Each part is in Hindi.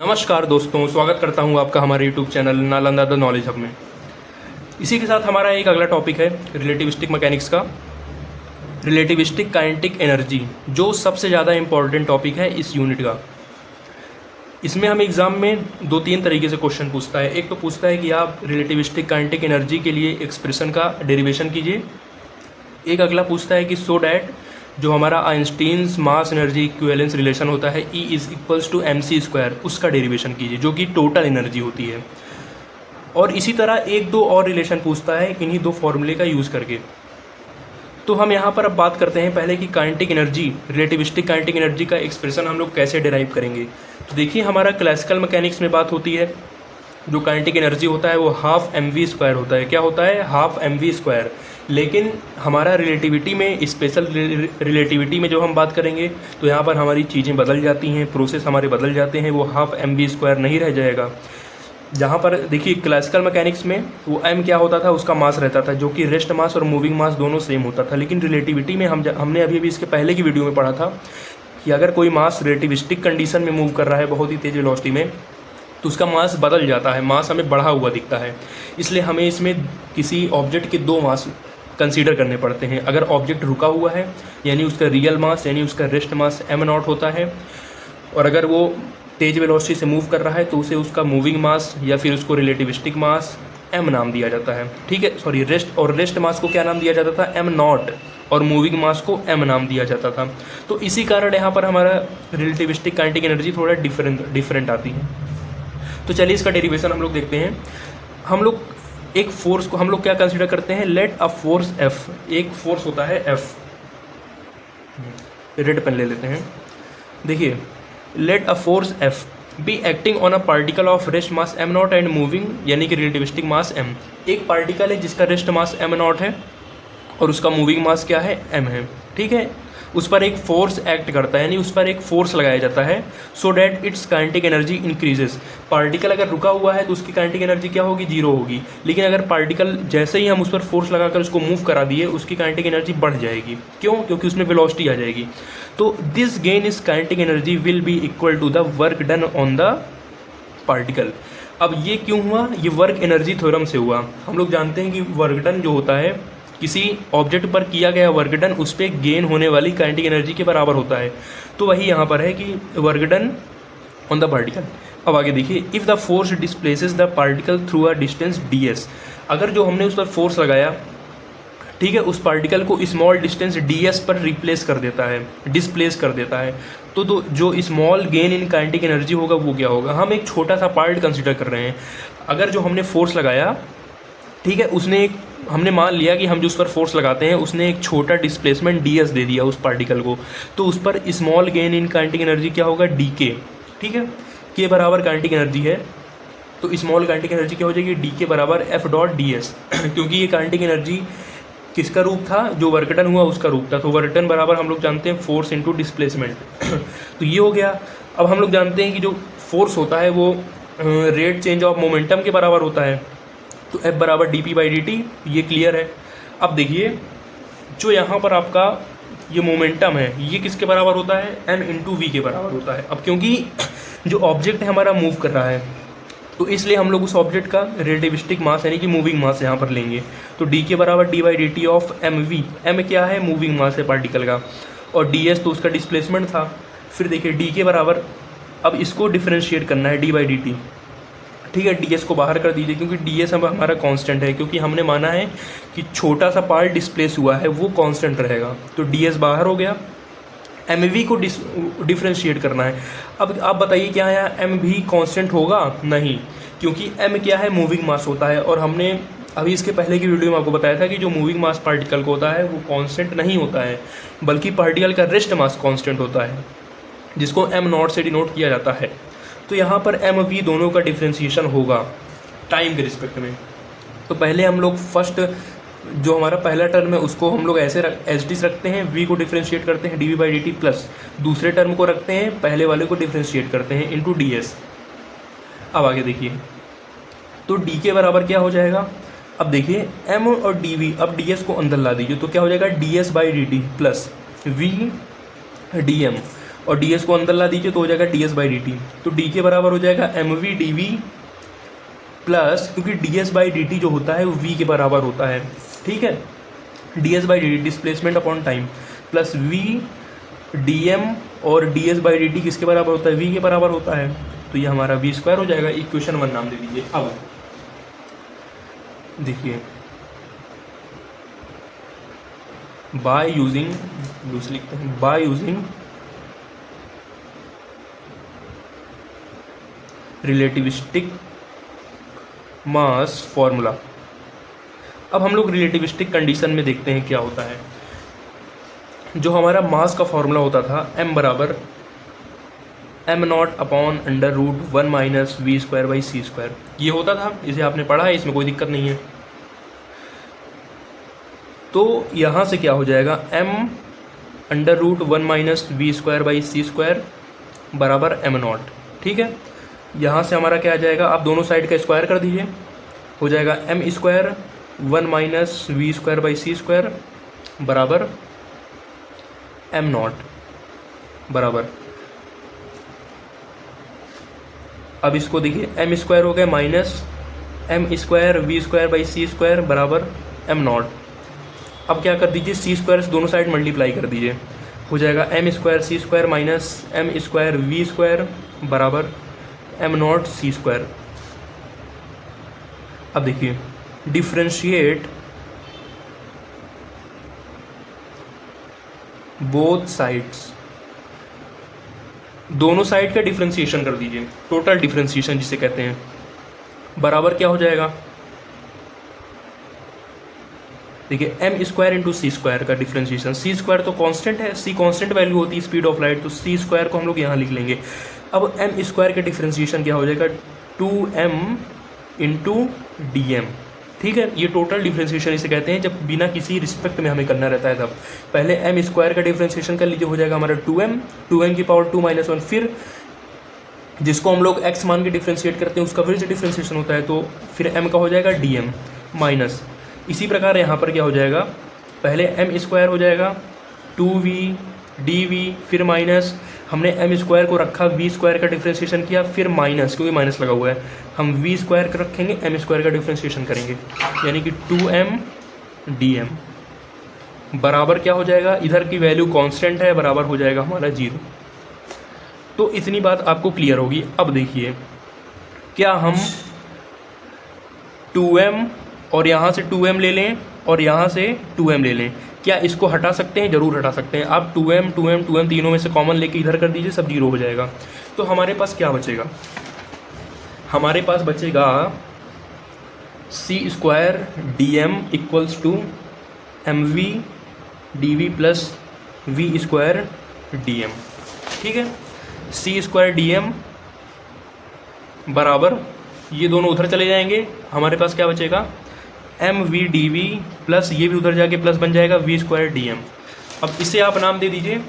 नमस्कार दोस्तों, स्वागत करता हूं आपका हमारे YouTube channel Nalanda the knowledge hub में। इसी के साथ हमारा एक अगला टॉपिक है रिलेटिविस्टिक मैकेनिक्स का, रिलेटिविस्टिक काइनेटिक एनर्जी, जो सबसे ज़्यादा इम्पॉर्टेंट टॉपिक है इस यूनिट का। इसमें हम एग्ज़ाम में 2-3 तरीके से क्वेश्चन पूछता है। एक तो पूछता है कि आप रिलेटिविस्टिक काइनेटिक एनर्जी के लिए एक्सप्रेशन का डेरिवेशन कीजिए। एक अगला पूछता है कि सो डैट जो हमारा आइंस्टीन्स मास एनर्जी इक्विवेलेंस रिलेशन होता है E is equals to mc², उसका डेरिवेशन कीजिए, जो कि टोटल एनर्जी होती है। और इसी तरह 1-2 और रिलेशन पूछता है इन्हीं 2 फॉर्मूले का यूज़ करके। तो हम यहाँ पर अब बात करते हैं पहले कि kinetic energy, relativistic kinetic energy का एक्सप्रेशन हम लोग कैसे डिराइव करेंगे। तो देखिए, हमारा क्लासिकल मैकेनिक्स में बात होती है, जो काइनेटिक एनर्जी होता है वो हाफ mv² होता है। क्या होता है? Half mv²। लेकिन हमारा रिलेटिविटी में, स्पेशल रिलेटिविटी में जो हम बात करेंगे तो यहाँ पर हमारी चीज़ें बदल जाती हैं, प्रोसेस हमारे बदल जाते हैं, वो हाफ mv² नहीं रह जाएगा। जहाँ पर देखिए क्लासिकल मैकेनिक्स में वो m क्या होता था, उसका मास रहता था, जो कि रेस्ट मास और मूविंग मास दोनों सेम होता था। लेकिन रिलेटिविटी में हमने अभी इसके पहले की वीडियो में पढ़ा था कि अगर कोई मास रिलेटिविस्टिक कंडीशन में मूव कर रहा है बहुत ही तेज़ वेलोसिटी में, तो उसका मास बदल जाता है, मास हमें बढ़ा हुआ दिखता है। इसलिए हमें इसमें किसी ऑब्जेक्ट के 2 मास कंसीडर करने पड़ते हैं। अगर ऑब्जेक्ट रुका हुआ है यानी उसका रियल मास यानी उसका रेस्ट मास m0 होता है, और अगर वो तेज वेलोसिटी से मूव कर रहा है तो उसे उसका मूविंग मास या फिर उसको रिलेटिविस्टिक मास m नाम दिया जाता है। ठीक है, सॉरी, रेस्ट मास को क्या नाम दिया जाता था? m0, और मूविंग मास को m नाम दिया जाता था। तो इसी कारण यहाँ पर हमारा रिलेटिविस्टिक काइनेटिक एनर्जी थोड़ा डिफरेंट आती है। तो चलिए इसका डेरिवेशन हम लोग देखते हैं। हम लोग एक फोर्स को हम लोग क्या कंसीडर करते हैं? लेट अ फोर्स F, एक फोर्स होता है F। रेड पेन ले लेते हैं। देखिए, let a force F be acting on a particle of rest mass m0 and moving यानी कि रिलेटिविस्टिक मास m। एक पार्टिकल है जिसका रेस्ट मास m0 है और उसका मूविंग मास क्या है? m है। ठीक है, उस पर एक फोर्स एक्ट करता है, यानी उस पर एक फोर्स लगाया जाता है, so that it's kinetic energy increases. Particle अगर रुका हुआ है तो उसकी काइनेटिक एनर्जी क्या होगी? 0 होगी। लेकिन अगर पार्टिकल जैसे ही हम उस पर फोर्स लगाकर उसको मूव करा दिए, उसकी काइनेटिक एनर्जी बढ़ जाएगी। क्यों? क्योंकि उसमें वेलोसिटी आ जाएगी। तो this gain is kinetic energy will be equal to the work done on the particle. अब ये क्यों हुआ? ये वर्क एनर्जी थ्योरम से हुआ। हम लोग जानते हैं कि वर्क डन जो होता है, किसी ऑब्जेक्ट पर किया गया वर्क डन उस पर गेन होने वाली काइनेटिक एनर्जी के बराबर होता है। तो वही यहाँ पर है कि work done on the particle. अब आगे देखिए, if the force displaces the particle through a distance ds, अगर जो हमने उस पर फोर्स लगाया, ठीक है, उस पार्टिकल को स्मॉल डिस्टेंस ds पर रिप्लेस कर देता है, डिस्प्लेस कर देता है, तो जो small gain in kinetic energy होगा वो क्या होगा? हम एक छोटा सा पार्ट कंसिडर कर रहे हैं। अगर जो हमने फोर्स लगाया, ठीक है, हमने मान लिया कि हम जो उस पर फोर्स लगाते हैं उसने एक छोटा डिस्प्लेसमेंट ds दे दिया उस पार्टिकल को, तो उस पर small gain in kinetic energy क्या होगा? dk। ठीक है, k बराबर काइनेटिक एनर्जी है, तो स्मॉल काइनेटिक एनर्जी क्या हो जाएगी? dk बराबर f.ds। क्योंकि ये काइनेटिक एनर्जी किसका रूप था? जो वर्क डन हुआ उसका रूप था। तो वर्क डन बराबर हम लोग जानते हैं फोर्स इंटू डिस्प्लेसमेंट। तो ये हो गया। अब हम लोग जानते हैं कि जो फोर्स होता है वो रेट चेंज ऑफ मोमेंटम के बराबर होता है, तो F बराबर dp/dt, ये क्लियर है। अब देखिए, जो यहाँ पर आपका ये मोमेंटम है ये किसके बराबर होता है? m इंटू वी के बराबर होता है। अब क्योंकि जो ऑब्जेक्ट है हमारा मूव कर रहा है, तो इसलिए हम लोग उस ऑब्जेक्ट का रिलेटिविस्टिक मास यानी कि मूविंग मास यहाँ पर लेंगे। तो d के बराबर d/dt ऑफ mv, m क्या है? मूविंग मास है पार्टिकल का, और ds तो उसका डिस्प्लेसमेंट था। फिर देखिए d के बराबर, अब इसको डिफ्रेंशिएट करना है d/dt। ठीक है, ds को बाहर कर दीजिए क्योंकि ds अब हमारा कांस्टेंट है, क्योंकि हमने माना है कि छोटा सा पार्ट डिस्प्लेस हुआ है वो कांस्टेंट रहेगा। तो ds बाहर हो गया, mv को डिफ्रेंशिएट करना है। अब आप बताइए क्या यहाँ m भी कांस्टेंट होगा? नहीं, क्योंकि m क्या है? मूविंग मास होता है, और हमने अभी इसके पहले की वीडियो में आपको बताया था कि जो मूविंग मास पार्टिकल को होता है वो कांस्टेंट नहीं होता है, बल्कि पार्टिकल का रेस्ट मास कांस्टेंट होता है, जिसको m0 से डिनोट किया जाता है। तो यहाँ पर mv दोनों का डिफ्रेंशिएशन होगा टाइम के रिस्पेक्ट में। तो पहले हम लोग फर्स्ट जो हमारा पहला टर्म है उसको हम लोग ऐसे एच डी रखते हैं, v को डिफ्रेंशिएट करते हैं dv/dt प्लस दूसरे टर्म को रखते हैं, पहले वाले को डिफ्रेंशिएट करते हैं इंटू ds। अब आगे देखिए, तो d के बराबर क्या हो जाएगा? अब देखिए m और dv, अब ds को अंदर ला दीजिए तो क्या हो जाएगा? ds/dt plus v dm। और डी एस को अंदर ला दीजिए तो हो जाएगा D S by D T. तो डी के बराबर हो जाएगा M V D V plus, क्योंकि D S by D T जो होता है वो वी के बराबर होता है, ठीक है, D S by D T displacement upon time, plus V D M, और D S by D T किसके बराबर होता है, वी के बराबर होता है। तो ये हमारा वी स्क्वायर हो जाएगा। इक्वेशन 1 नाम दे दीजिए। अब देखिए, बाय यूजिंग, दूसरी लिखते हैं, by using relativistic mass formula. अब हम लोग रिलेटिविस्टिक कंडीशन में देखते हैं क्या होता है। जो हमारा मास का फॉर्मूला होता था m बराबर M naught upon under root 1 minus V square by C square, ये होता था, इसे आपने पढ़ा है, इसमें कोई दिक्कत नहीं है। तो यहाँ से क्या हो जाएगा, m under root 1 minus V square by C square बराबर एम नॉट, ठीक है। यहाँ से हमारा क्या आ जाएगा, आप दोनों साइड का स्क्वायर कर दीजिए, हो जाएगा M square 1 minus V square by C square बराबर एम नॉट बराबर, अब इसको देखिए, एम स्क्वायर हो गया minus M square V square by C square बराबर एम नॉट। अब क्या कर दीजिए, सी स्क्वायर से दोनों साइड मल्टीप्लाई कर दीजिए, हो जाएगा M square C square minus M square V square बराबर एम नॉट सी स्क्वायर। अब देखिए, डिफ्रेंशिएट बोथ साइड्स, दोनों साइड का डिफ्रेंशिएशन कर दीजिए, टोटल डिफ्रेंशिएशन जिसे कहते हैं, बराबर क्या हो जाएगा, देखिए एम स्क्वायर इंटू सी स्क्वायर का डिफ्रेंशिएशन, सी स्क्वायर तो कांस्टेंट है, सी कांस्टेंट वैल्यू होती है स्पीड ऑफ लाइट, तो सी स्क्वायर को हम लोग यहाँ लिख लेंगे। अब एम स्क्वायर का डिफ्रेंशिएशन क्या हो जाएगा, 2m इंटू डी एम, ठीक है। ये टोटल डिफ्रेंशिएशन इसे कहते हैं जब बिना किसी रिस्पेक्ट में हमें करना रहता है तब। पहले एम स्क्वायर का डिफ्रेंशिएशन कर लीजिए, हो जाएगा हमारा 2m की पावर 2 माइनस 1, फिर जिसको हम लोग x मान के डिफ्रेंशिएट करते हैं उसका फिर से डिफ्रेंशिएशन होता है, तो फिर m का हो जाएगा dm माइनस। इसी प्रकार यहाँ पर क्या हो जाएगा, पहले एम स्क्वायर हो जाएगा 2v dv, फिर माइनस, हमने एम स्क्वायर को रखा, वी स्क्वायर का डिफ्रेंशिएशन किया, फिर माइनस, क्योंकि माइनस लगा हुआ है, हम वी स्क्वायर का रखेंगे, एम स्क्वायर का डिफ्रेंशिएशन करेंगे, यानी कि 2m dm बराबर क्या हो जाएगा, इधर की वैल्यू कांस्टेंट है, बराबर हो जाएगा हमारा 0। तो इतनी बात आपको क्लियर होगी। अब देखिए, क्या हम 2m और यहाँ से 2m ले लें और यहाँ से 2m ले लें, क्या इसको हटा सकते हैं, ज़रूर हटा सकते हैं। आप 2m 2m 2m तीनों में से कॉमन लेके इधर कर दीजिए, सब 0 हो जाएगा। तो हमारे पास क्या बचेगा, हमारे पास बचेगा C square D M equals to M V D V plus V square D M, ठीक है। सी स्क्वायर डी एम बराबर, ये दोनों उधर चले जाएंगे, हमारे पास क्या बचेगा, M V D V plus ये भी उधर जाके प्लस बन जाएगा वी स्क्वायर डी एम। अब इसे आप नाम दे दीजिए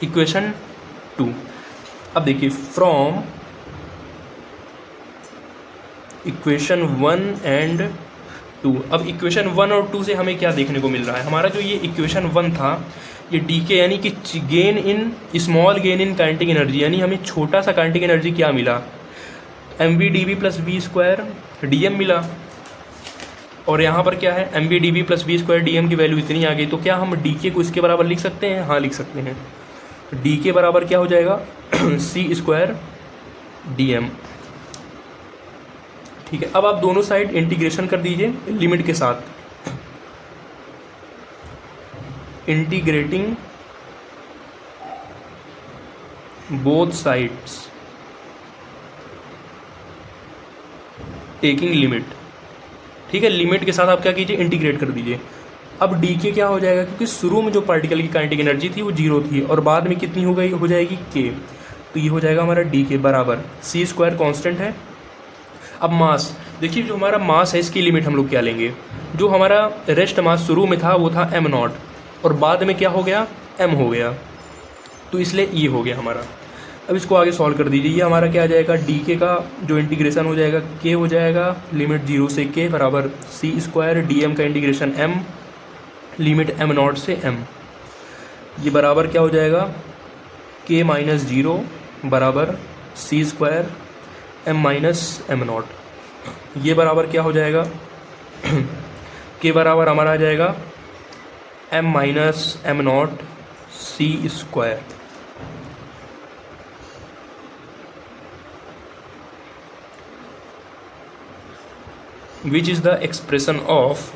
इक्वेशन 2। अब देखिए, फ्रॉम इक्वेशन 1 एंड 2, अब इक्वेशन 1 और 2 से हमें क्या देखने को मिल रहा है, हमारा जो ये इक्वेशन 1 था, ये डी के यानी कि gain in, small gain in kinetic energy, यानी हमें छोटा सा काइनेटिक एनर्जी क्या मिला, M V D V plus V square D M मिला। और यहाँ पर क्या है, M V D V plus V square D M की वैल्यू इतनी आ गई, तो क्या हम डी के को इसके बराबर लिख सकते हैं, हाँ लिख सकते हैं। डी के बराबर क्या हो जाएगा, सी स्क्वायर डी एम, ठीक है। अब आप दोनों साइड इंटीग्रेशन कर दीजिए लिमिट के साथ, integrating both sides taking limit, ठीक है। लिमिट के साथ आप क्या कीजिए, इंटीग्रेट कर दीजिए। अब डी के क्या हो जाएगा, क्योंकि शुरू में जो पार्टिकल की काइनेटिक एनर्जी थी वो 0 थी और बाद में कितनी हो गई, हो जाएगी के, तो ये हो जाएगा हमारा डी के बराबर सी स्क्वायर कॉन्स्टेंट है। अब मास देखिए, जो हमारा मास है इसकी लिमिट हम लोग क्या लेंगे, जो हमारा रेस्ट मास शुरू में था वो था एम नॉट और बाद में क्या हो गया, एम हो गया, तो इसलिए ये हो गया हमारा। अब इसको आगे सॉल्व कर दीजिए, ये हमारा क्या आ जाएगा, डी के का जो इंटीग्रेशन हो जाएगा के हो जाएगा लिमिट 0 से के बराबर सी स्क्वायर डी एम का integration M limit M not से एम, ये बराबर क्या हो जाएगा के माइनस जीरो बराबर C square M minus M not. ये बराबर क्या हो जाएगा के बराबर हमारा आ जाएगा M minus M naught C square. Which is the expression of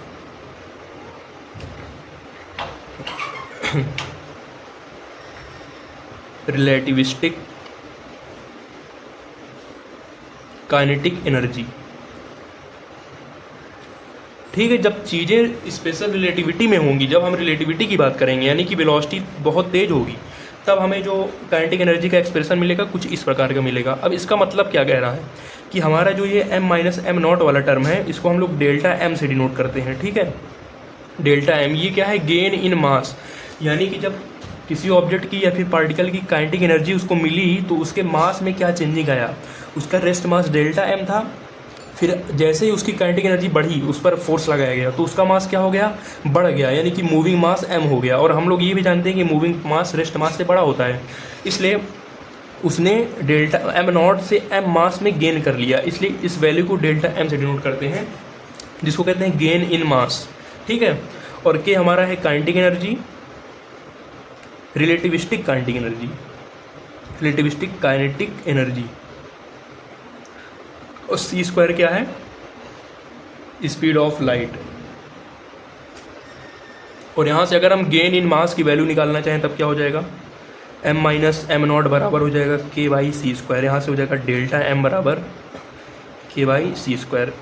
relativistic kinetic energy. ठीक है, जब चीज़ें स्पेशल रिलेटिविटी में होंगी, जब हम रिलेटिविटी की बात करेंगे यानी कि वेलोसिटी बहुत तेज होगी, तब हमें जो काइनेटिक एनर्जी का एक्सप्रेशन मिलेगा कुछ इस प्रकार का मिलेगा। अब इसका मतलब क्या कह रहा है कि हमारा जो ये एम माइनस एम नॉट वाला टर्म है, इसको हम लोग डेल्टा एम से डिनोट करते हैं। ठीक है, डेल्टा एम ये क्या है, गेन इन मास, यानी कि जब किसी ऑब्जेक्ट की या फिर पार्टिकल की काइनेटिक एनर्जी उसको मिली तो उसके मास में क्या चेंजिंग आया। उसका रेस्ट मास डेल्टा एम था, फिर जैसे ही उसकी काइनेटिक एनर्जी बढ़ी उस पर फोर्स लगाया गया तो उसका मास क्या हो गया, बढ़ गया, यानी कि मूविंग मास एम हो गया। और हम लोग ये भी जानते हैं कि मूविंग मास रेस्ट मास से बड़ा होता है, इसलिए उसने डेल्टा एम नॉट से एम मास में गेन कर लिया, इसलिए इस वैल्यू को डेल्टा एम से डिनोट करते हैं, जिसको कहते हैं गेन इन मास। ठीक है, और के हमारा है kinetic energy, relativistic kinetic energy, relativistic kinetic energy, और सी स्क्वायर क्या है, स्पीड ऑफ लाइट। और यहाँ से अगर हम गेन इन मास की वैल्यू निकालना चाहें तब क्या हो जाएगा, एम माइनस एम नॉट बराबर हो जाएगा के बाई सी स्क्वायर। यहाँ से हो जाएगा डेल्टा एम बराबर के बाई सी स्क्वायर।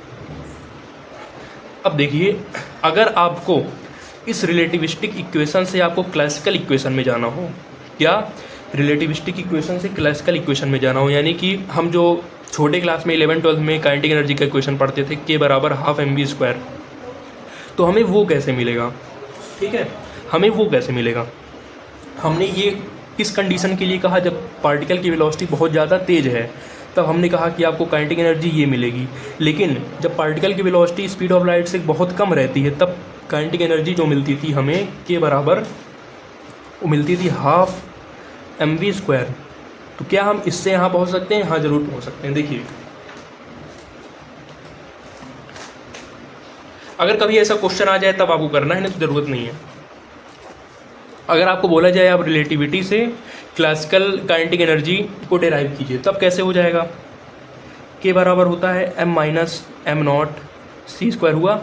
अब देखिए, अगर आपको इस रिलेटिविस्टिक इक्वेशन से आपको क्लासिकल इक्वेशन में जाना हो, क्या रिलेटिविस्टिक इक्वेशन से क्लासिकल इक्वेशन में जाना हो, यानी कि हम जो छोटे क्लास में 11-12 में काइनेटिक एनर्जी का इक्वेशन पढ़ते थे, के बराबर हाफ एम वी स्क्वायर, तो हमें वो कैसे मिलेगा। ठीक है, हमें वो कैसे मिलेगा, हमने ये किस कंडीशन के लिए कहा, जब पार्टिकल की वेलोसिटी बहुत ज़्यादा तेज़ है तब हमने कहा कि आपको काइनेटिक एनर्जी ये मिलेगी। लेकिन जब पार्टिकल की वेलोसिटी स्पीड ऑफ लाइट से बहुत कम रहती है तब काइनेटिक एनर्जी जो मिलती थी हमें के बराबर वो मिलती थी हाफ एम वी स्क्वायर। तो क्या हम इससे यहाँ पहुँच सकते हैं? हाँ, ज़रूर पहुँच सकते हैं। देखिए, अगर कभी ऐसा क्वेश्चन आ जाए तब आपको करना है, नहीं तो ज़रूरत नहीं है। अगर आपको बोला जाए आप रिलेटिविटी से क्लासिकल काइनेटिक एनर्जी को डेराइव कीजिए, तब कैसे हो जाएगा, के बराबर होता है M minus M naught C square हुआ,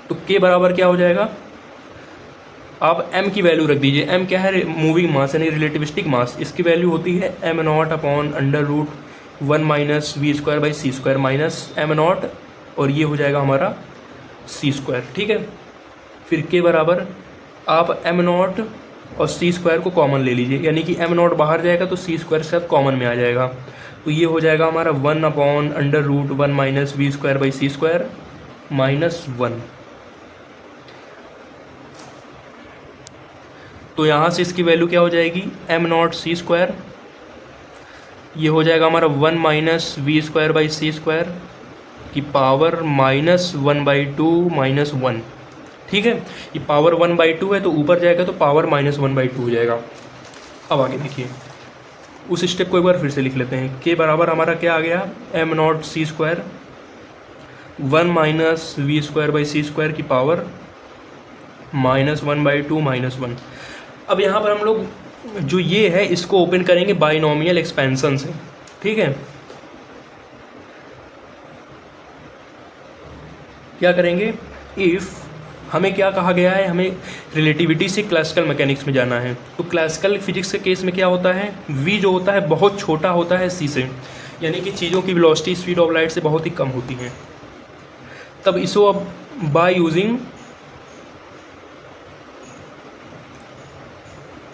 तो के बराबर क्या हो जाएगा, आप m की वैल्यू रख दीजिए। m क्या है, मूविंग मास यानी रिलेटिविस्टिक मास, इसकी वैल्यू होती है M naught upon under root 1 minus V square by C square minus M naught, और ये हो जाएगा हमारा सी स्क्वायर। ठीक है, फिर के बराबर आप एम नॉट और सी स्क्वायर को कॉमन ले लीजिए, यानी कि एम नॉट बाहर जाएगा तो सी स्क्वायर साथ कॉमन में आ जाएगा, तो ये हो जाएगा हमारा 1 upon under root 1 minus V square by C square minus 1। तो यहाँ से इसकी वैल्यू क्या हो जाएगी, एम नॉट सी स्क्वायर, ये हो जाएगा हमारा 1 minus V square by C square की पावर माइनस 1/2 माइनस 1। ठीक है, ये पावर 1/2 है तो ऊपर जाएगा तो पावर माइनस 1/2 हो जाएगा। अब आगे देखिए, उस स्टेप को एक बार फिर से लिख लेते हैं। के बराबर हमारा क्या आ गया, M naught C square 1 minus V square by C square की पावर माइनस 1/2 माइनस 1। अब यहाँ पर हम लोग जो ये है इसको ओपन करेंगे बाइनोमियल एक्सपेंशन से। ठीक है, क्या करेंगे, इफ़ हमें क्या कहा गया है, हमें रिलेटिविटी से क्लासिकल मैकेनिक्स में जाना है, तो क्लासिकल फिजिक्स के केस में क्या होता है, v जो होता है बहुत छोटा होता है c से, यानी कि चीज़ों की वेलोसिटी स्पीड ऑफ लाइट से बहुत ही कम होती है। तब इसको अब बाय यूजिंग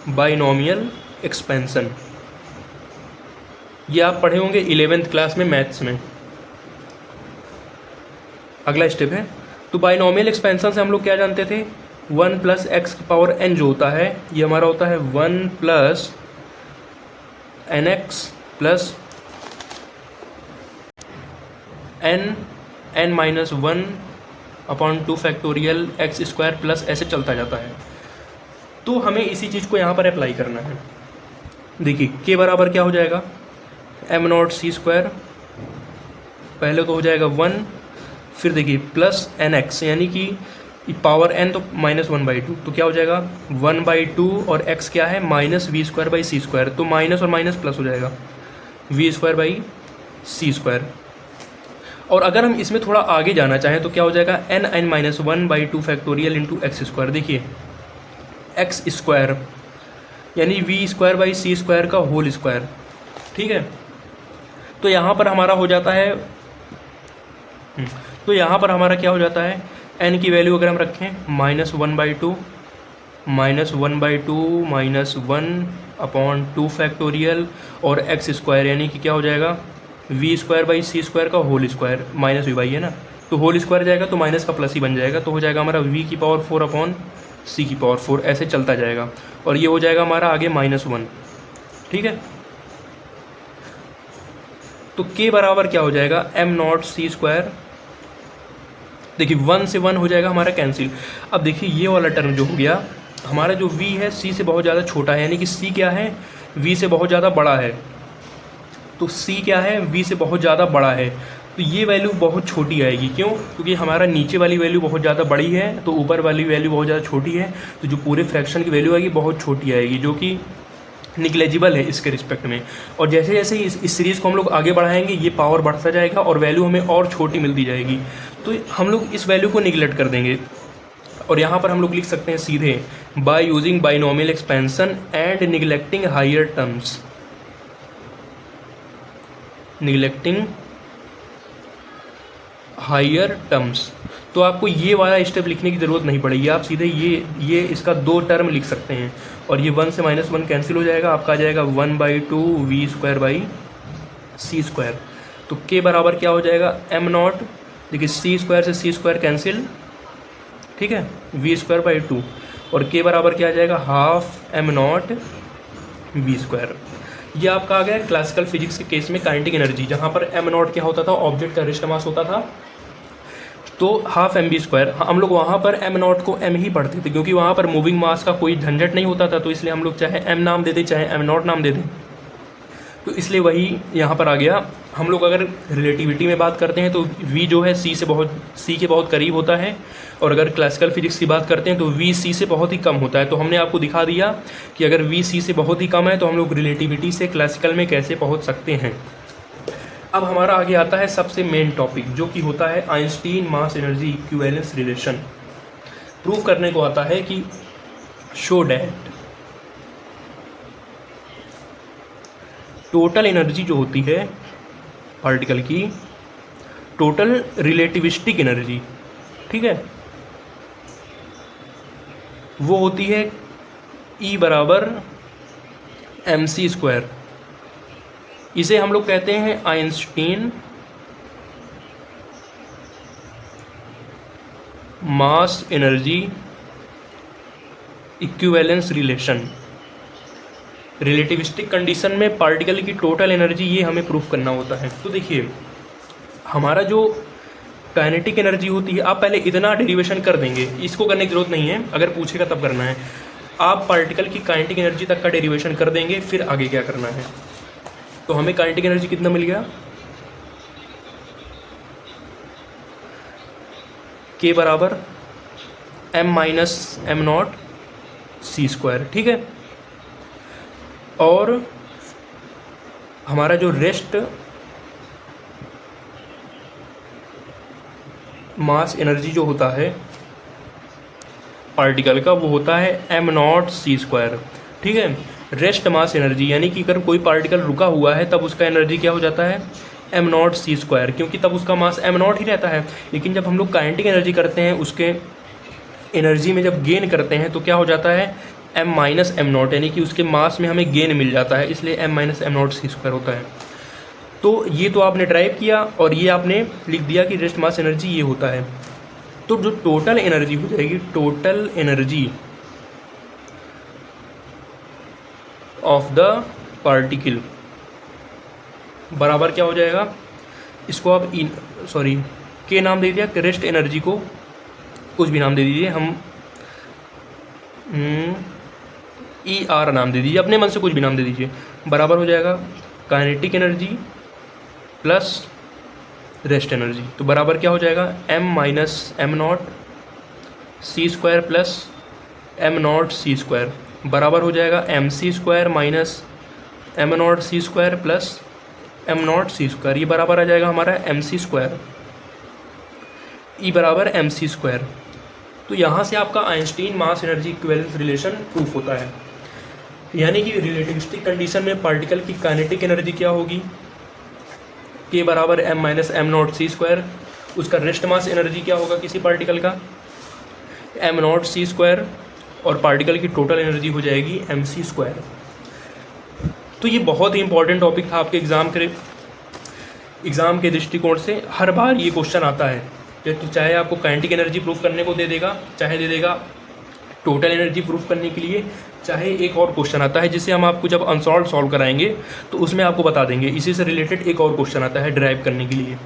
बाइनोमियल एक्सपेंशन, ये आप पढ़े होंगे 11th क्लास में मैथ्स में। अगला स्टेप है, तो बाइनोमियल एक्सपेंशन से हम लोग क्या जानते थे, 1 प्लस एक्स की पावर n जो होता है ये हमारा होता है 1 plus N X plus n minus 1 upon 2 factorial X square plus ऐसे चलता जाता है। तो हमें इसी चीज़ को यहाँ पर अप्लाई करना है। देखिए के बराबर क्या हो जाएगा, एम नॉट सी स्क्वायर, पहले तो हो जाएगा 1, फिर देखिए प्लस एन एक्स, यानी कि पावर एन तो -1/2, तो क्या हो जाएगा 1/2, और एक्स क्या है -v²/c², तो माइनस और माइनस प्लस हो जाएगा v²/c²। और अगर हम इसमें थोड़ा आगे जाना चाहें तो क्या हो जाएगा n-1/2 इंटू एक्स स्क्वायर। देखिए एक्स स्क्वायर यानी v²/c² का होल स्क्वायर, ठीक है। तो यहाँ पर हमारा हो जाता है, तो यहाँ पर हमारा क्या हो जाता है, n की वैल्यू अगर हम रखें -1/2 -1/2 और एक्स स्क्वायर, यानी कि क्या हो जाएगा v²/c² का होल स्क्वायर, माइनस v है ना, तो होल स्क्वायर जाएगा तो माइनस का प्लस ही बन जाएगा, तो हो जाएगा हमारा v⁴/c⁴, ऐसे चलता जाएगा, और ये हो जाएगा हमारा आगे -1, ठीक है। तो k बराबर क्या हो जाएगा m0c², देखिए 1 से 1 हो जाएगा हमारा कैंसिल। अब देखिए ये वाला टर्म जो हो गया हमारा, जो v है c से बहुत ज़्यादा छोटा है, यानी कि c क्या है v से बहुत ज़्यादा बड़ा है, तो c क्या है v से बहुत ज़्यादा बड़ा है, तो ये वैल्यू बहुत छोटी आएगी। क्यों? क्योंकि हमारा नीचे वाली वैल्यू बहुत ज़्यादा बड़ी है, तो ऊपर वाली वैल्यू बहुत ज़्यादा छोटी है, तो जो पूरे फ्रैक्शन की वैल्यू आएगी बहुत छोटी आएगी, जो कि निग्लेजिबल है इसके रिस्पेक्ट में। और जैसे जैसे इस सीरीज़ को हम लोग आगे बढ़ाएंगे ये पावर बढ़ता जाएगा और वैल्यू हमें और छोटी मिलती जाएगी, तो हम लोग इस वैल्यू को निगलेक्ट कर देंगे। और यहाँ पर हम लोग लिख सकते हैं सीधे by using binomial expansion and neglecting higher terms, neglecting higher terms. तो आपको ये वाला स्टेप लिखने की ज़रूरत नहीं पड़ेगी, आप सीधे ये इसका 2 टर्म लिख सकते हैं, और ये 1 से -1 कैंसिल हो जाएगा, आपका आ जाएगा 1/2 v²/c²। तो k बराबर क्या हो जाएगा m0, देखिए c² से c² कैंसिल, ठीक है, v²/2, और k बराबर क्या आ जाएगा हाफ m0 v²। ये आपका आ गया क्लासिकल फिजिक्स के केस में काइनेटिक एनर्जी, जहाँ पर m0 क्या होता था, ऑब्जेक्ट का रेस्ट मास होता था, तो हाफ mv²। हम लोग वहाँ पर m0 को m ही पढ़ते थे, क्योंकि वहाँ पर मूविंग मास का कोई झंझट नहीं होता था, तो इसलिए हम लोग चाहे m नाम दे दें चाहे m0 नाम दे दें, तो इसलिए वही यहाँ पर आ गया। हम लोग अगर रिलेटिविटी में बात करते हैं तो v जो है c के बहुत करीब होता है, और अगर क्लासिकल फिजिक्स की बात करते हैं तो v c से बहुत ही कम होता है। तो हमने आपको दिखा दिया कि अगर v c से बहुत ही कम है तो हम लोग रिलेटिविटी से क्लासिकल में कैसे पहुँच सकते हैं। अब हमारा आगे आता है सबसे मेन टॉपिक, जो कि होता है Einstein mass energy equivalence relation. Prove करने को आता है कि शो डैट टोटल एनर्जी जो होती है पार्टिकल की, टोटल रिलेटिविस्टिक एनर्जी, ठीक है, वो होती है E बराबर mc²। इसे हम लोग कहते हैं Einstein mass energy equivalence relation. Relativistic condition में पार्टिकल की टोटल एनर्जी, ये हमें प्रूफ करना होता है। तो देखिए हमारा जो काइनेटिक एनर्जी होती है, आप पहले इतना डेरिवेशन कर देंगे, इसको करने की जरूरत नहीं है, अगर पूछेगा तब करना है। आप पार्टिकल की काइनेटिक एनर्जी तक का डेरिवेशन कर देंगे, फिर आगे क्या करना है। तो हमें काइनेटिक एनर्जी कितना मिल गया, k बराबर m-m0 c², ठीक है। और हमारा जो रेस्ट मास एनर्जी जो होता है पार्टिकल का, वो होता है m0 c², ठीक है। रेस्ट मास एनर्जी यानी कि अगर कोई पार्टिकल रुका हुआ है तब उसका एनर्जी क्या हो जाता है m0 c², क्योंकि तब उसका मास m0 ही रहता है। लेकिन जब हम लोग काइनेटिक एनर्जी करते हैं, उसके एनर्जी में जब गेन करते हैं तो क्या हो जाता है m-m0, यानी कि उसके मास में हमें गेन मिल जाता है, इसलिए m-m0 c² होता है। तो ये तो आपने ड्राइव किया और ये आपने लिख दिया कि रेस्ट मास एनर्जी ये होता है। तो जो टोटल एनर्जी हो जाएगी, total energy of the particle बराबर क्या हो जाएगा, इसको आप के नाम दे दिया, रेस्ट एनर्जी को कुछ भी नाम दे दीजिए, हम ई आर नाम दे दीजिए, अपने मन से कुछ भी नाम दे दीजिए, बराबर हो जाएगा kinetic energy plus rest energy. तो बराबर क्या हो जाएगा, m minus M naught C square plus M naught C square, बराबर हो जाएगा M C square minus M naught C square plus M naught C square. ये बराबर आ जाएगा हमारा एम सी स्क्वायर, ई बराबर एम सी स्क्वायर। तो यहाँ से आपका Einstein mass energy equivalence relation proof होता है। यानी कि रिलेटिविस्टिक कंडीशन में पार्टिकल की काइनेटिक एनर्जी क्या होगी, के बराबर M minus M naught C square. उसका रेस्ट मास एनर्जी क्या होगा किसी पार्टिकल का, एम नॉट सी स्क्वायर, और पार्टिकल की टोटल एनर्जी हो जाएगी एम सी स्क्वायर। तो ये बहुत ही इंपॉर्टेंट टॉपिक था आपके एग्ज़ाम के दृष्टिकोण से। हर बार ये क्वेश्चन आता है, तो चाहे आपको काइनेटिक एनर्जी प्रूफ करने को दे देगा, चाहे दे देगा टोटल एनर्जी प्रूफ करने के लिए, चाहे एक और क्वेश्चन आता है जिसे हम आपको जब अनसॉल्व सॉल्व कराएंगे तो उसमें आपको बता देंगे। इसी से रिलेटेड एक और क्वेश्चन आता है ड्राइव करने के लिए।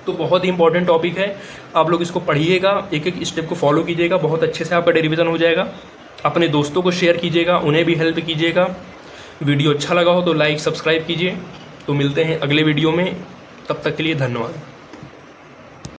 तो बहुत ही इंपॉर्टेंट टॉपिक है, आप लोग इसको पढ़िएगा, एक एक स्टेप को फॉलो कीजिएगा, बहुत अच्छे से आपका रिवीजन हो जाएगा। अपने दोस्तों को शेयर कीजिएगा, उन्हें भी हेल्प कीजिएगा। वीडियो अच्छा लगा हो तो लाइक सब्सक्राइब कीजिए। तो मिलते हैं अगले वीडियो में, तब तक के लिए धन्यवाद।